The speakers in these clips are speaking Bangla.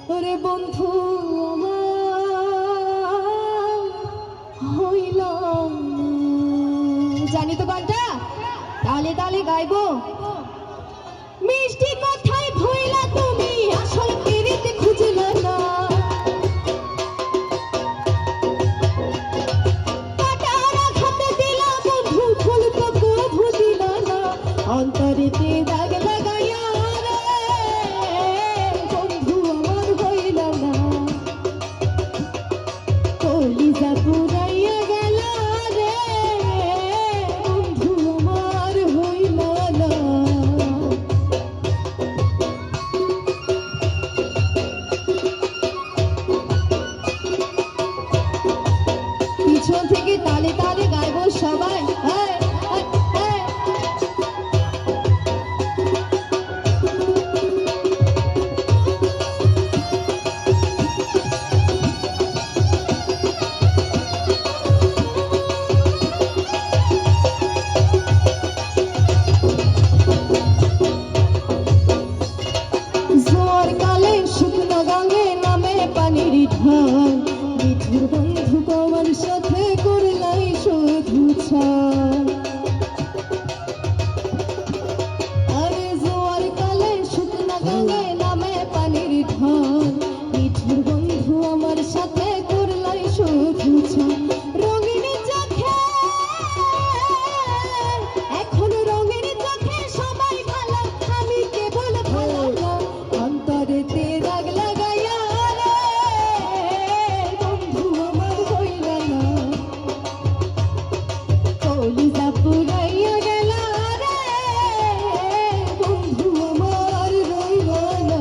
ওরে বন্ধু আমার হইল জানি তো গানটা তালে তালে গাইবো মিষ্টি কথায় ভইলা তুমি আসল পিরিতে খুঁজলা না কাটার আঘাতে দিলা বন্ধু ফুল তো কভু দিলা না অন্তরেতে দাগ লাগাইয়া রে বন্ধু আমার হইলা না কলিজা পুরাইয়া গেল রে বন্ধু আমার হইলা না পিছন থেকে তালে তালে গাইবো সবাই জোয়ার কালে শুকনো গাঙ্গে নামে পানির ঢল মিঠুর বন্ধু তোমার সাথে করলাই শুধু ছাড় আরে জোয়ার কালে শুকনো গাঙ্গে নামে পানির ঢল মিঠুর বন্ধু আমার সাথে করলাই শুধু ছাড় রঙিন চোখে এখন রঙিন চোখে সবাই ভালো আমি কেবল ভালো না অন্তরেতে দাগ লাগাইয়া রে বন্ধু আমার হইলা না কলিজা পুরাইয়া গেল রে বন্ধু আমার রইলা না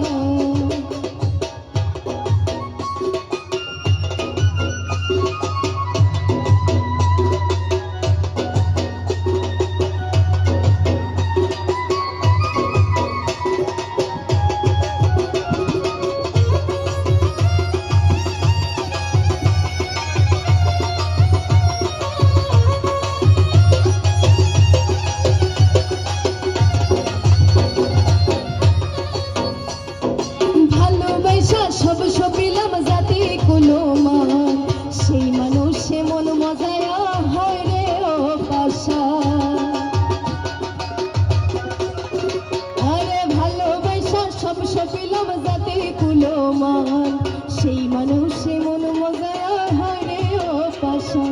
ভালোবাসা সব সপিলাম জাতি কুলো মান সেই মানুষে মন মজায় হয় রে ও পাশা আরে ভালোবাসা সব সপিলাম জাতি কুলো মান সেই মানুষে মন মজায় হয় রে ও পাশা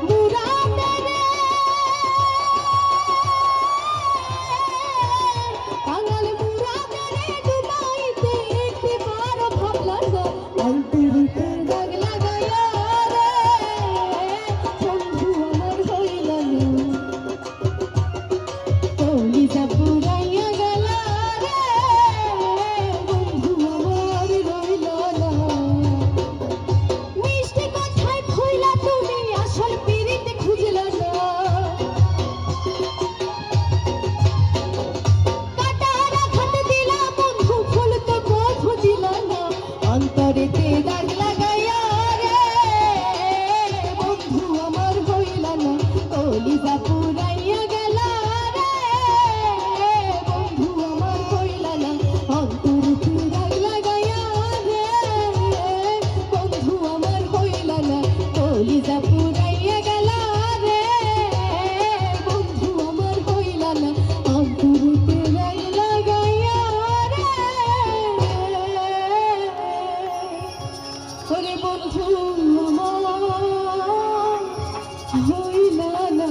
বুড়া মেরে কাঙাল বুড়া মেরে ডুবাইতে একবার ভাবলা না অন্তরেতে দাগ লাগাইয়া রে বন্ধু আমার হইলা না কলিজা পুরাইয়া গেল রে বন্ধু আমার রইলা না মিষ্টি কথায় ভইলা তুমি আসল পিরিতে খুঁজলা না কাটার আঘাত দিলা বন্ধু ফুল তো কভু দিলা না অন্তরেতে দাগ লাগাইয়া রে বন্ধু আমার হইলা না কলিজা পুরাইয়া গেল রে বন্ধু আমার হইলা না অন্তরেতে দাগ লাগাইয়া রে বন্ধু আমার হইলা না কলিজা পুরাইয়া গেল রে বন্ধু আমার হইলা না অন্তরেতে দাগ লাগাইয়া রে ওরে বন্ধু আমার হইলা না